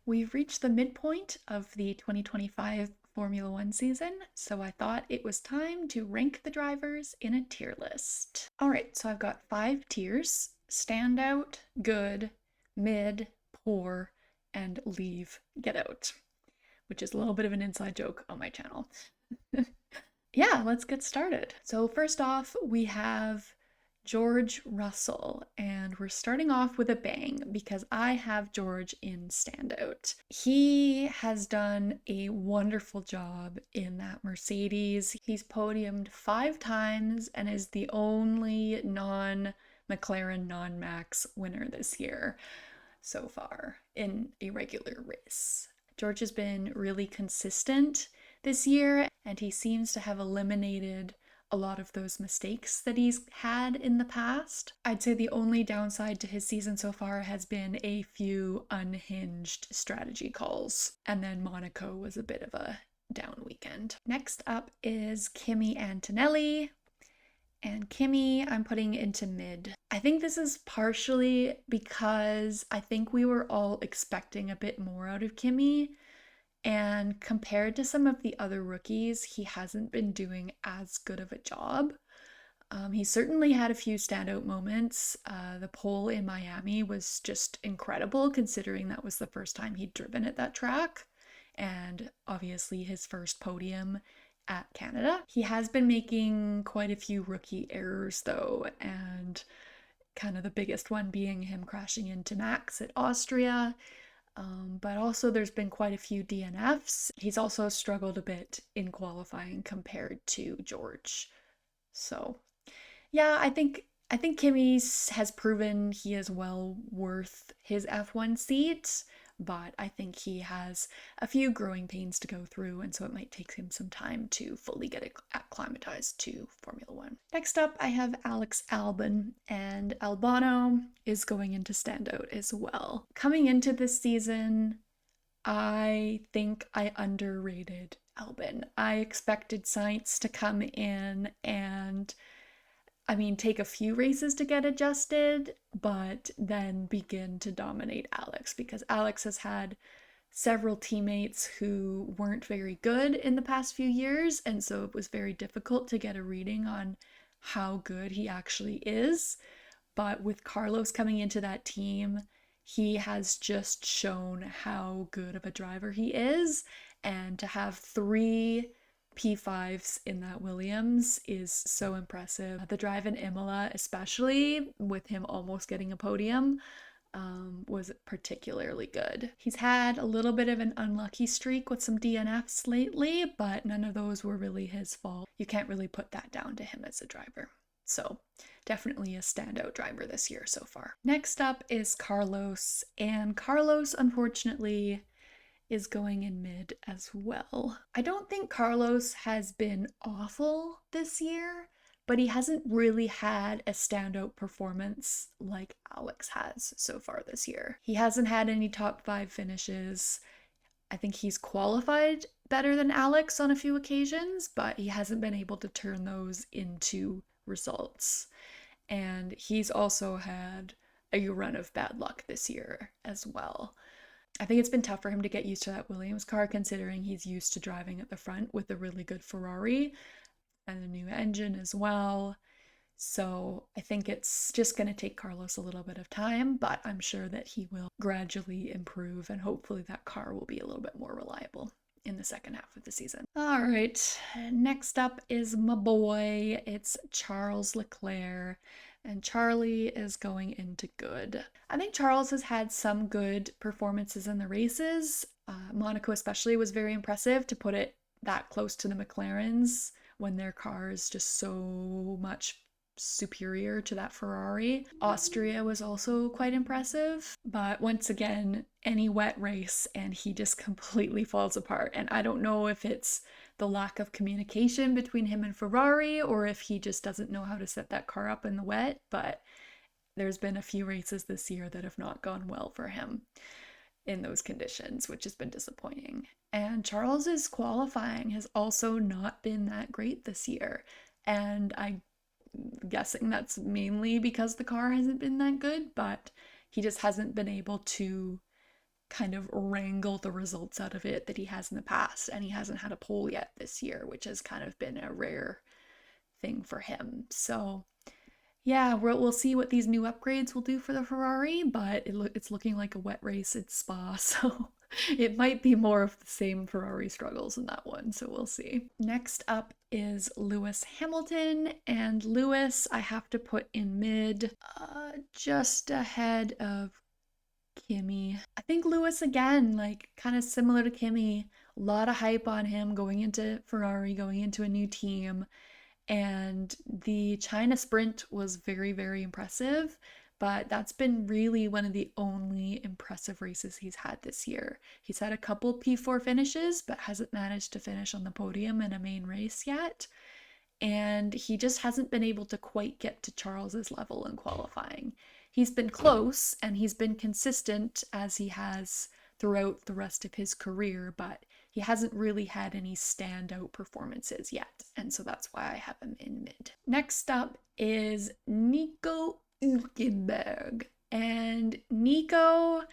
We've reached the midpoint of the 2025 Formula One season, so I thought it was time to rank the drivers in a tier list. All right, so I've got 5 tiers: standout, good, mid, poor, and leave, get out, which is a little bit of an inside joke on my channel. Yeah, let's get started. So first off, we have George Russell, and we're starting off with a bang because I have George in standout. He has done a wonderful job in that Mercedes. He's podiumed 5 times and is the only non-McLaren, non-Max winner this year so far in a regular race. George has been really consistent this year, and he seems to have eliminated a lot of those mistakes that he's had in the past. I'd say the only downside to his season so far has been a few unhinged strategy calls, and then Monaco was a bit of a down weekend. Next up is Kimi Antonelli. And Kimi, I'm putting into mid. I think this is partially because I think we were all expecting a bit more out of Kimi. And compared to some of the other rookies, he hasn't been doing as good of a job. He certainly had a few standout moments. The pole in Miami was just incredible, considering that was the first time he'd driven at that track. And obviously his first podium at Canada. He has been making quite a few rookie errors though, and kind of the biggest one being him crashing into Max at Austria. But also there's been quite a few DNFs. He's also struggled a bit in qualifying compared to George. So yeah, I think Kimi has proven he is well worth his F1 seat, but I think he has a few growing pains to go through, and so it might take him some time to fully get acclimatized to Formula One. Next up, I have Alex Albon, and Albano is going into standout as well. Coming into this season, I think I underrated Albon. I expected Sainz to come in and take a few races to get adjusted, but then begin to dominate Alex, because Alex has had several teammates who weren't very good in the past few years, and so it was very difficult to get a reading on how good he actually is. But with Carlos coming into that team, he has just shown how good of a driver he is, and to have 3 P5s in that Williams is so impressive. The drive in Imola, especially with him almost getting a podium, was particularly good. He's had a little bit of an unlucky streak with some DNFs lately, but none of those were really his fault. You can't really put that down to him as a driver. So definitely a standout driver this year so far. Next up is Carlos, and Carlos, unfortunately, is going in mid as well. I don't think Carlos has been awful this year, but he hasn't really had a standout performance like Alex has so far this year. He hasn't had any top 5 finishes. I think he's qualified better than Alex on a few occasions, but he hasn't been able to turn those into results. And he's also had a run of bad luck this year as well. I think it's been tough for him to get used to that Williams car, considering he's used to driving at the front with a really good Ferrari and a new engine as well. So I think it's just going to take Carlos a little bit of time, but I'm sure that he will gradually improve, and hopefully that car will be a little bit more reliable in the second half of the season. All right, next up is my boy. It's Charles Leclerc. And Charlie is going into good. I think Charles has had some good performances in the races. Monaco especially was very impressive, to put it that close to the McLarens when their car is just so much superior to that Ferrari. Austria was also quite impressive, but once again, any wet race and he just completely falls apart. And I don't know if it's the lack of communication between him and Ferrari, or if he just doesn't know how to set that car up in the wet, but there's been a few races this year that have not gone well for him in those conditions, which has been disappointing. And Charles's qualifying has also not been that great this year, and I'm guessing that's mainly because the car hasn't been that good, but he just hasn't been able to kind of wrangle the results out of it that he has in the past. And he hasn't had a pole yet this year, which has kind of been a rare thing for him. So yeah, we'll see what these new upgrades will do for the Ferrari, but it's looking like a wet race at Spa, so it might be more of the same Ferrari struggles in that one, so we'll see. Next up is Lewis Hamilton, and Lewis I have to put in mid, just ahead of Kimi. I think Lewis again, like kind of similar to Kimi, a lot of hype on him going into Ferrari, going into a new team. And the China sprint was very, very impressive, but that's been really one of the only impressive races he's had this year. He's had a couple P4 finishes, but hasn't managed to finish on the podium in a main race yet. And he just hasn't been able to quite get to Charles's level in qualifying. He's been close and he's been consistent as he has throughout the rest of his career, but he hasn't really had any standout performances yet, and so that's why I have him in mid. Next up is Nico Hülkenberg, and Nico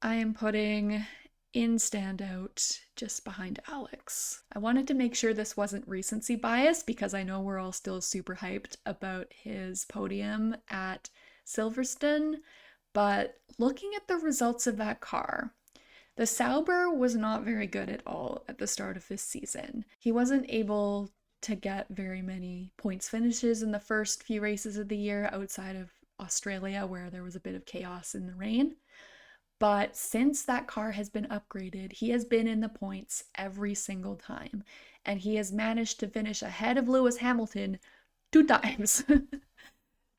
I am putting in standout just behind Alex. I wanted to make sure this wasn't recency bias because I know we're all still super hyped about his podium at Silverstone, but looking at the results of that car, the Sauber was not very good at all at the start of this season. He wasn't able to get very many points finishes in the first few races of the year outside of Australia, where there was a bit of chaos in the rain. But since that car has been upgraded, he has been in the points every single time. And he has managed to finish ahead of Lewis Hamilton 2 times.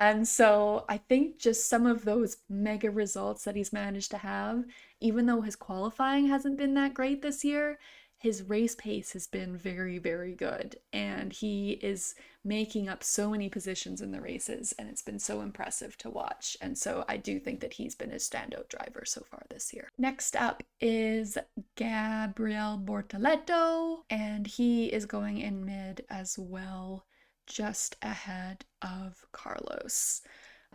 And so I think just some of those mega results that he's managed to have, even though his qualifying hasn't been that great this year, his race pace has been very, very good. And he is making up so many positions in the races, and it's been so impressive to watch. And so I do think that he's been a standout driver so far this year. Next up is Gabriel Bortoleto, and he is going in mid as well, just ahead of Carlos.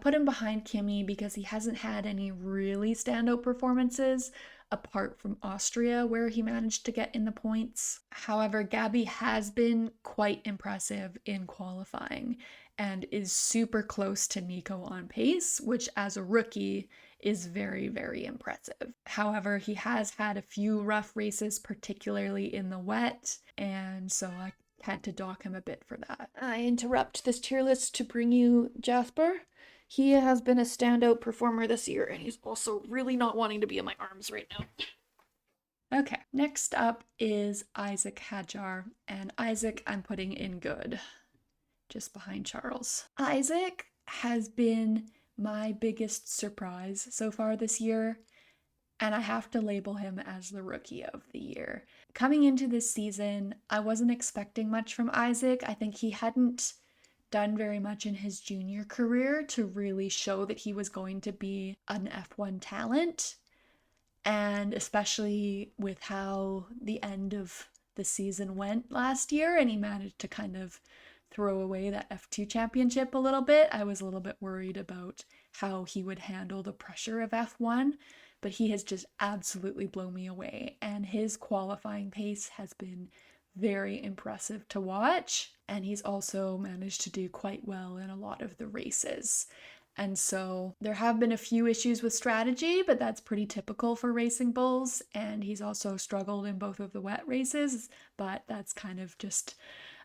Put him behind Kimi because he hasn't had any really standout performances apart from Austria, where he managed to get in the points. However, Gabby has been quite impressive in qualifying and is super close to Nico on pace, which as a rookie is very, very impressive. However, he has had a few rough races, particularly in the wet, and so I had to dock him a bit for that. I interrupt this tier list to bring you Jasper. He has been a standout performer this year, and he's also really not wanting to be in my arms right now. Okay, next up is Isaac Hadjar, and Isaac I'm putting in good, just behind Charles. Isaac has been my biggest surprise so far this year, and I have to label him as the rookie of the year. Coming into this season, I wasn't expecting much from Isaac. I think he hadn't done very much in his junior career to really show that he was going to be an F1 talent. And especially with how the end of the season went last year, and he managed to kind of throw away that F2 championship a little bit, I was a little bit worried about how he would handle the pressure of F1. But he has just absolutely blown me away, and his qualifying pace has been very impressive to watch, and he's also managed to do quite well in a lot of the races. And so there have been a few issues with strategy, but that's pretty typical for racing bulls, and he's also struggled in both of the wet races, but that's kind of just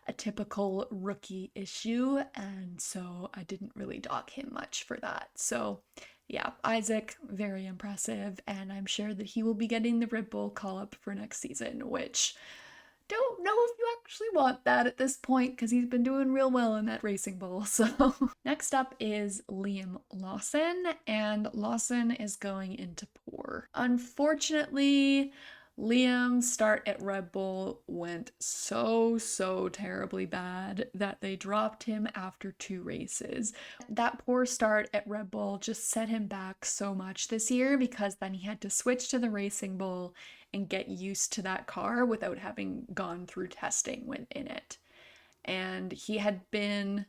a typical rookie issue, and so I didn't really dock him much for that. So yeah, Isaac, very impressive, and I'm sure that he will be getting the Red Bull call-up for next season, which don't know if you actually want that at this point because he's been doing real well in that Racing Bull. So next up is Liam Lawson, and Lawson is going into poor. Unfortunately, Liam's start at Red Bull went so terribly bad that they dropped him after 2 races. That poor start at Red Bull just set him back so much this year because then he had to switch to the Racing Bull and get used to that car without having gone through testing when in it. And he had been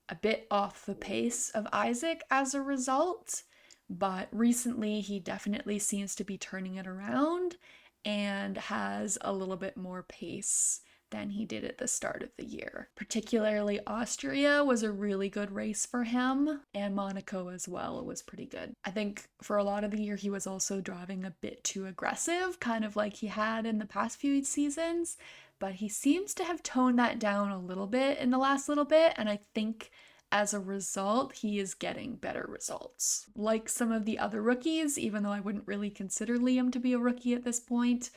a bit off the pace of Isaac as a result, but recently he definitely seems to be turning it around and has a little bit more pace than he did at the start of the year. Particularly Austria was a really good race for him, and Monaco as well was pretty good. I think for a lot of the year he was also driving a bit too aggressive, kind of like he had in the past few seasons, but he seems to have toned that down a little bit in the last little bit, and I think as a result, he is getting better results. Like some of the other rookies, even though I wouldn't really consider Liam to be a rookie at this point,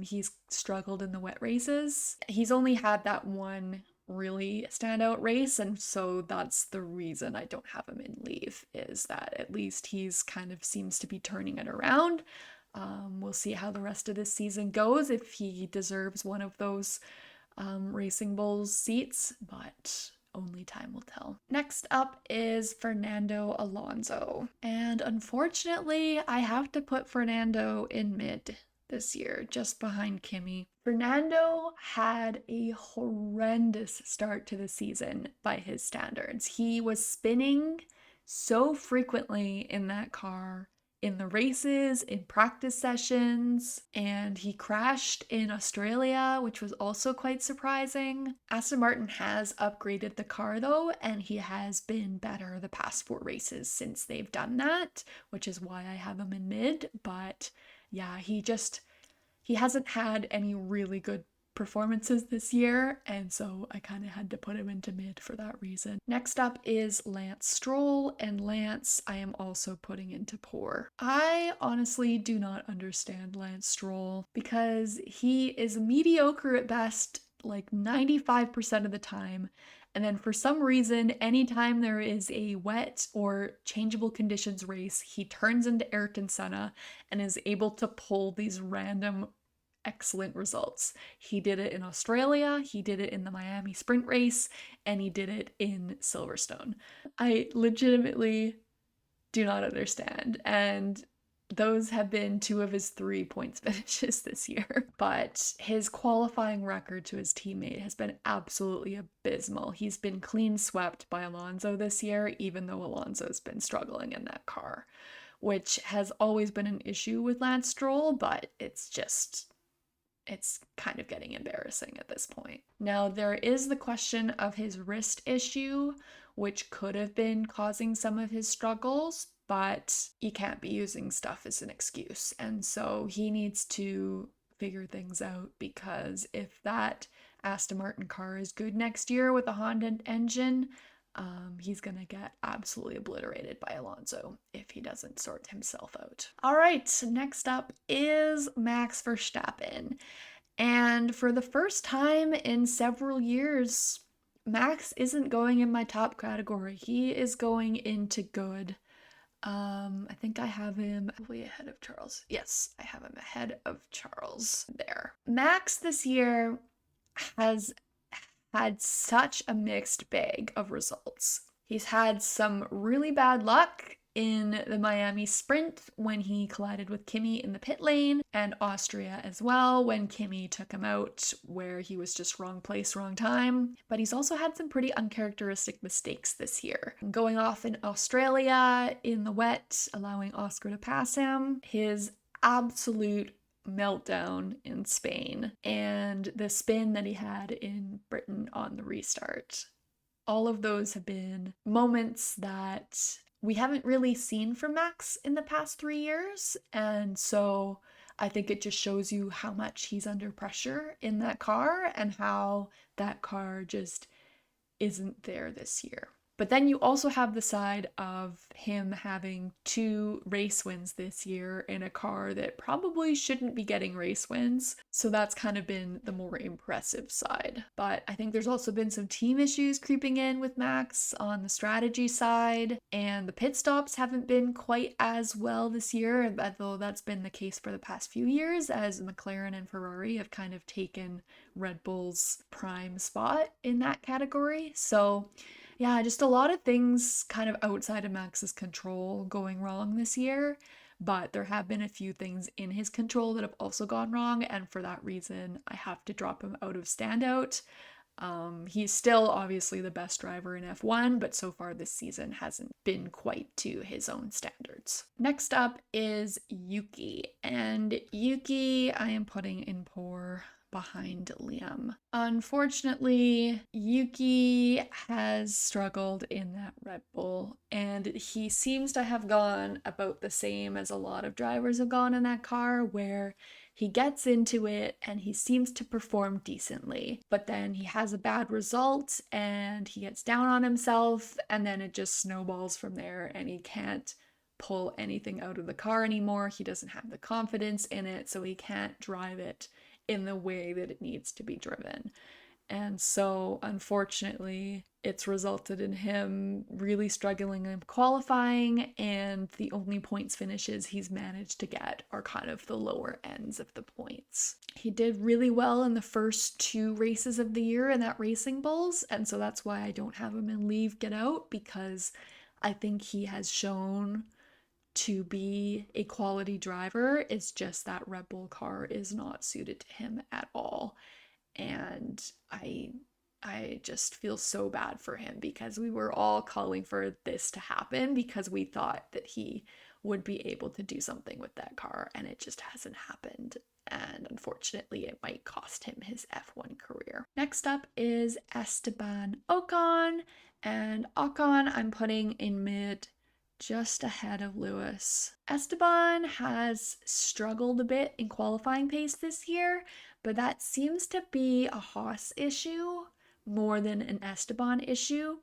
he's struggled in the wet races. He's only had that one really standout race, and so that's the reason I don't have him in leave, is that at least he's kind of seems to be turning it around. We'll see how the rest of this season goes, if he deserves one of those Racing Bulls seats, but only time will tell. Next up is Fernando Alonso. And unfortunately, I have to put Fernando in mid this year, just behind Kimi. Fernando had a horrendous start to the season by his standards. He was spinning so frequently in that car, in the races, in practice sessions, and he crashed in Australia, which was also quite surprising. Aston Martin has upgraded the car though, and he has been better the past 4 races since they've done that, which is why I have him in mid. But yeah, he hasn't had any really good performances this year, and so I kind of had to put him into mid for that reason. Next up is Lance Stroll, and Lance I am also putting into poor. I honestly do not understand Lance Stroll, because he is mediocre at best like 95% of the time, and then for some reason, anytime there is a wet or changeable conditions race, he turns into Ayrton Senna and is able to pull these random excellent results. He did it in Australia, he did it in the Miami sprint race, and he did it in Silverstone. I legitimately do not understand, and those have been 2 of his 3 points finishes this year. But his qualifying record to his teammate has been absolutely abysmal. He's been clean swept by Alonso this year, even though Alonso's been struggling in that car, which has always been an issue with Lance Stroll, but it's kind of getting embarrassing at this point. Now, there is the question of his wrist issue, which could have been causing some of his struggles, but you can't be using stuff as an excuse. And so he needs to figure things out, because if that Aston Martin car is good next year with a Honda engine, he's gonna get absolutely obliterated by Alonso if he doesn't sort himself out. All right, next up is Max Verstappen. And for the first time in several years, Max isn't going in my top category. He is going into good. I think I have him way ahead of Charles. Yes, I have him ahead of Charles there. Max this year has had such a mixed bag of results. He's had some really bad luck in the Miami sprint when he collided with Kimi in the pit lane, and Austria as well when Kimi took him out, where he was just wrong place, wrong time. But he's also had some pretty uncharacteristic mistakes this year. Going off in Australia in the wet, allowing Oscar to pass him, his absolute meltdown in Spain, and the spin that he had in Britain on the restart. All of those have been moments that we haven't really seen from Max in the past 3 years, and so I think it just shows you how much he's under pressure in that car and how that car just isn't there this year. But then you also have the side of him having 2 race wins this year in a car that probably shouldn't be getting race wins. So that's kind of been the more impressive side. But I think there's also been some team issues creeping in with Max on the strategy side, and the pit stops haven't been quite as well this year, although that's been the case for the past few years, as McLaren and Ferrari have kind of taken Red Bull's prime spot in that category. So yeah, just a lot of things kind of outside of Max's control going wrong this year, but there have been a few things in his control that have also gone wrong, and for that reason, I have to drop him out of standout. He's still obviously the best driver in F1, but so far this season hasn't been quite to his own standards. Next up is Yuki, and Yuki I am putting in poor behind Liam. Unfortunately, Yuki has struggled in that Red Bull, and he seems to have gone about the same as a lot of drivers have gone in that car, where he gets into it and he seems to perform decently, but then he has a bad result and he gets down on himself, and then it just snowballs from there and he can't pull anything out of the car anymore. He doesn't have the confidence in it, so he can't drive it in the way that it needs to be driven. And so, unfortunately, it's resulted in him really struggling in qualifying, and the only points finishes he's managed to get are kind of the lower ends of the points. He did really well in the first 2 races of the year in that Racing Bulls, and so that's why I don't have him in Leave Get Out, because I think he has shown to be a quality driver. It's just that Red Bull car is not suited to him at all. And I just feel so bad for him, because we were all calling for this to happen because we thought that he would be able to do something with that car, and it just hasn't happened. And unfortunately, it might cost him his F1 career. Next up is Esteban Ocon, and Ocon I'm putting in mid, just ahead of Lewis. Esteban has struggled a bit in qualifying pace this year, but that seems to be a Haas issue more than an Esteban issue,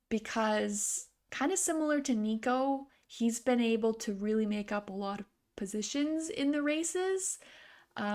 because kind of similar to Nico, he's been able to really make up a lot of positions in the races.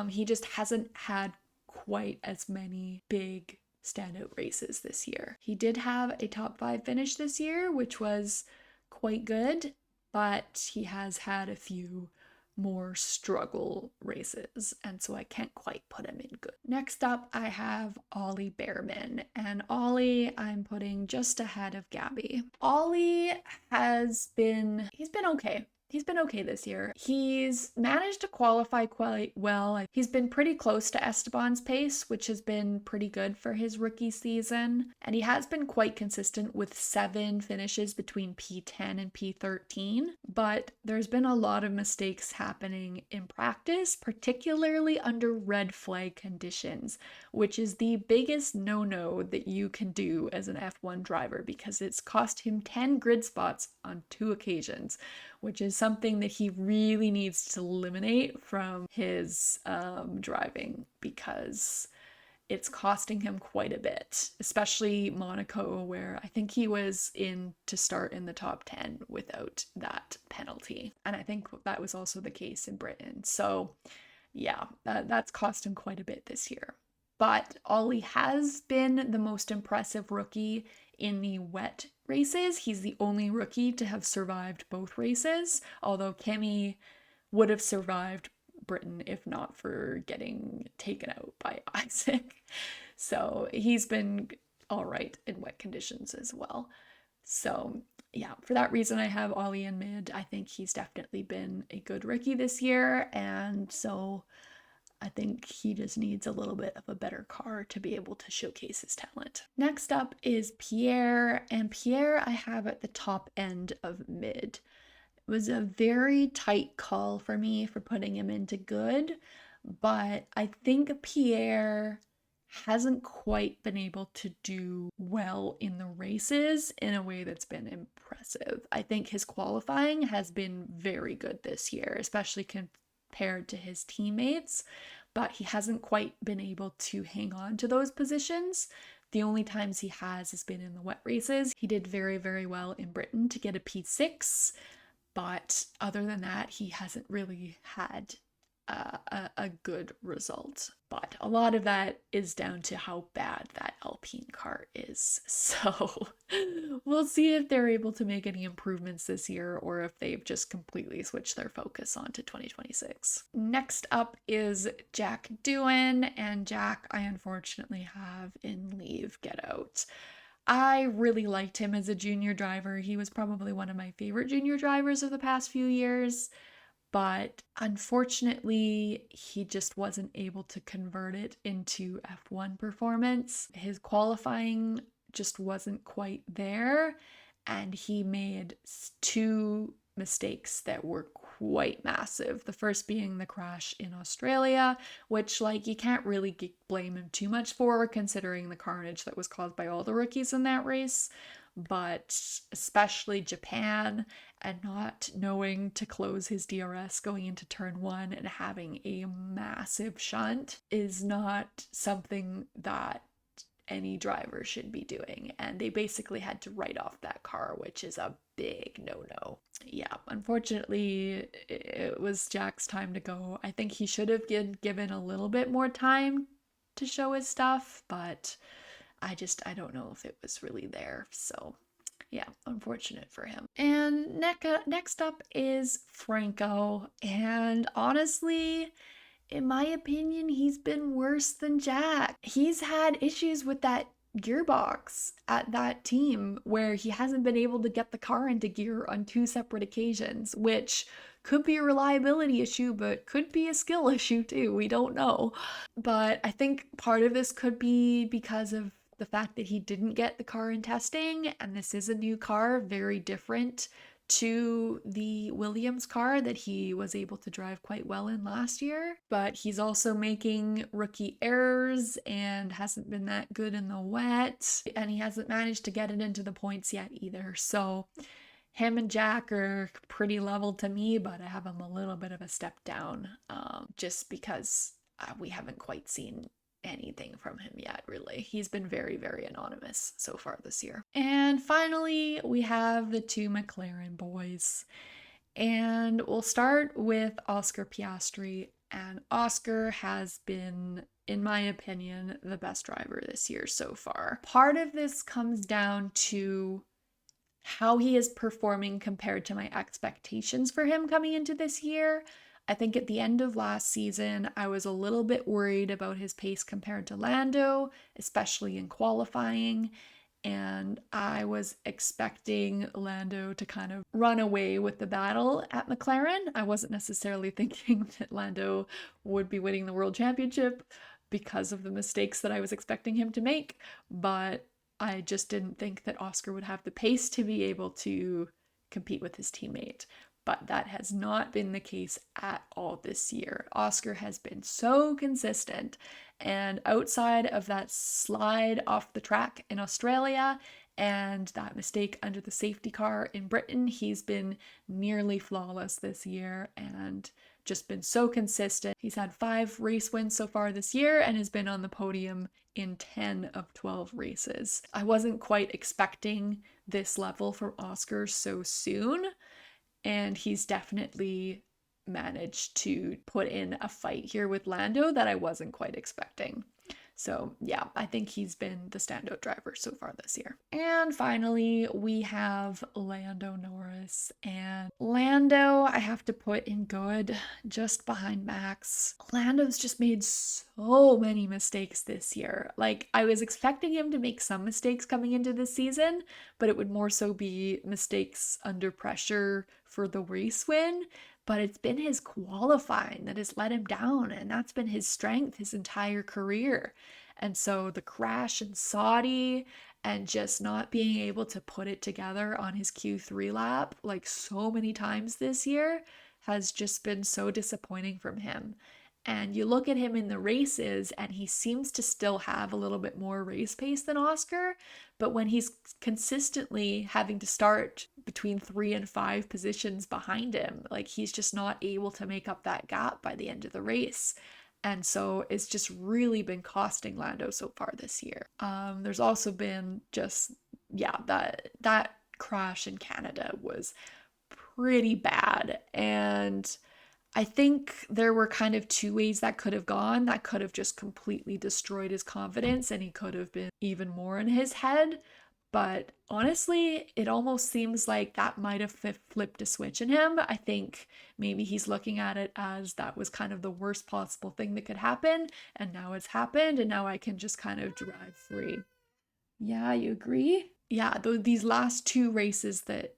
He just hasn't had quite as many big standout races this year. He did have a top 5 finish this year, which was quite good, but he has had a few more struggle races, and so I can't quite put him in good. Next up, I have Ollie Behrman, and Ollie I'm putting just ahead of Gabby. Ollie he's been okay. He's been okay this year. He's managed to qualify quite well. He's been pretty close to Esteban's pace, which has been pretty good for his rookie season. And he has been quite consistent with 7 finishes between P10 and P13. But there's been a lot of mistakes happening in practice, particularly under red flag conditions, which is the biggest no-no that you can do as an F1 driver, because it's cost him 10 grid spots on 2 occasions, which is something that he really needs to eliminate from his driving, because it's costing him quite a bit, especially Monaco, where I think he was in to start in the top 10 without that penalty. And I think that was also the case in Britain. So yeah, that's cost him quite a bit this year. But Ollie has been the most impressive rookie in the wet races. He's the only rookie to have survived both races, although Kimi would have survived Britain if not for getting taken out by Isaac. So he's been all right in wet conditions as well. So yeah, for that reason, I have Ollie in mid. I think he's definitely been a good rookie this year, and so I think he just needs a little bit of a better car to be able to showcase his talent. Next up is Pierre, and Pierre I have at the top end of mid. It was a very tight call for me for putting him into good, but I think Pierre hasn't quite been able to do well in the races in a way that's been impressive. I think his qualifying has been very good this year, especially compared to his teammates, but he hasn't quite been able to hang on to those positions. The only times he has been in the wet races. He did very, very well in Britain to get a P6, but other than that, he hasn't really had a good result. But a lot of that is down to how bad that Alpine car is. So we'll see if they're able to make any improvements this year, or if they've just completely switched their focus on to 2026. Next up is Jack Doohan, and Jack I unfortunately have in Leave Get Out. I really liked him as a junior driver. He was probably one of my favorite junior drivers of the past few years, but unfortunately, he just wasn't able to convert it into F1 performance. His qualifying just wasn't quite there, and he made two mistakes that were quite massive. The first being the crash in Australia, which, like, you can't really blame him too much for, considering the carnage that was caused by all the rookies in that race. But especially Japan, and not knowing to close his DRS going into turn one and having a massive shunt is not something that any driver should be doing. And they basically had to write off that car, which is a big no-no. Yeah, unfortunately, it was Jack's time to go. I think he should have given a little bit more time to show his stuff, but I don't know if it was really there. So yeah, unfortunate for him. And next up is Franco. And honestly, in my opinion, he's been worse than Jack. He's had issues with that gearbox at that team where he hasn't been able to get the car into gear on two separate occasions, which could be a reliability issue, but could be a skill issue too. We don't know. But I think part of this could be because of the fact that he didn't get the car in testing, and this is a new car, very different to the Williams car that he was able to drive quite well in last year. But he's also making rookie errors and hasn't been that good in the wet, and he hasn't managed to get it into the points yet either. So him and Jack are pretty level to me, but I have him a little bit of a step down, just because we haven't quite seen anything from him yet, really. He's been very, very anonymous so far this year. And finally, we have the two McLaren boys. And we'll start with Oscar Piastri. And Oscar has been, in my opinion, the best driver this year so far. Part of this comes down to how he is performing compared to my expectations for him coming into this year. I think at the end of last season, I was a little bit worried about his pace compared to Lando, especially in qualifying. And I was expecting Lando to kind of run away with the battle at McLaren. I wasn't necessarily thinking that Lando would be winning the World Championship because of the mistakes that I was expecting him to make, but I just didn't think that Oscar would have the pace to be able to compete with his teammate. But that has not been the case at all this year. Oscar has been so consistent, and outside of that slide off the track in Australia and that mistake under the safety car in Britain, he's been nearly flawless this year and just been so consistent. He's had 5 race wins so far this year and has been on the podium in 10 of 12 races. I wasn't quite expecting this level from Oscar so soon, and he's definitely managed to put in a fight here with Lando that I wasn't quite expecting. So yeah, I think he's been the standout driver so far this year. And finally, we have Lando Norris. And Lando, I have to put in good, just behind Max. Lando's just made so many mistakes this year. Like, I was expecting him to make some mistakes coming into this season, but it would more so be mistakes under pressure for the race win. But it's been his qualifying that has let him down, and that's been his strength his entire career. And so the crash in Saudi and just not being able to put it together on his Q3 lap like so many times this year has just been so disappointing from him. And you look at him in the races, and he seems to still have a little bit more race pace than Oscar. But when he's consistently having to start between 3 and 5 positions behind him, like, he's just not able to make up that gap by the end of the race. And so it's just really been costing Lando so far this year. There's also been just, yeah, that crash in Canada was pretty bad. And I think there were kind of 2 ways that could have gone. That could have just completely destroyed his confidence, and he could have been even more in his head. But honestly, it almost seems like that might have flipped a switch in him. I think maybe he's looking at it as that was kind of the worst possible thing that could happen, and now it's happened, and now I can just kind of drive free. Yeah, you agree? Yeah, these last 2 races that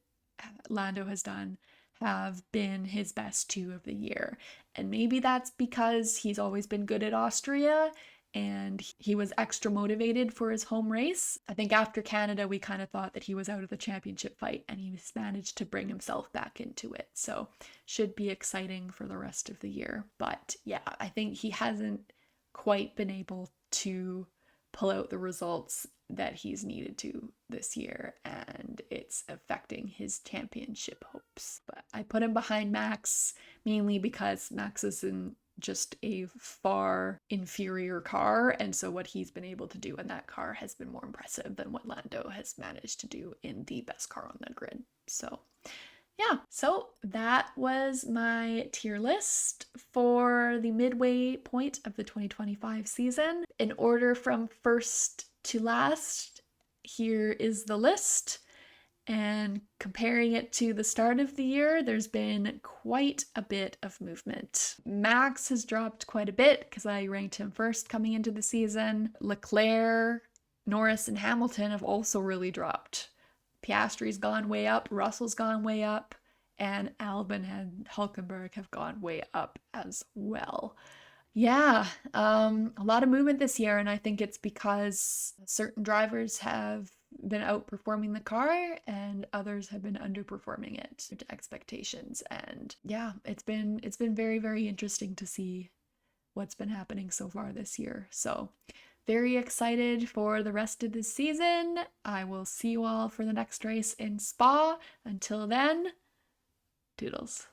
Lando has done have been his best 2 of the year. And maybe that's because he's always been good at Austria and he was extra motivated for his home race. I think after Canada, we kind of thought that he was out of the championship fight and he's managed to bring himself back into it. So should be exciting for the rest of the year. But yeah, I think he hasn't quite been able to pull out the results that he's needed to this year, and it's affecting his championship hopes. But I put him behind Max mainly because Max is in just a far inferior car, and so what he's been able to do in that car has been more impressive than what Lando has managed to do in the best car on the grid. So yeah, so that was my tier list for the midway point of the 2025 season. In order from first to last, here is the list. And comparing it to the start of the year, there's been quite a bit of movement. Max has dropped quite a bit because I ranked him first coming into the season. Leclerc, Norris, and Hamilton have also really dropped. Piastri's gone way up, Russell's gone way up, and Albon and Hulkenberg have gone way up as well. Yeah, a lot of movement this year, and I think it's because certain drivers have been outperforming the car and others have been underperforming it to expectations. And yeah, it's been very, very interesting to see what's been happening so far this year. So very excited for the rest of this season. I will see you all for the next race in Spa. Until then, toodles.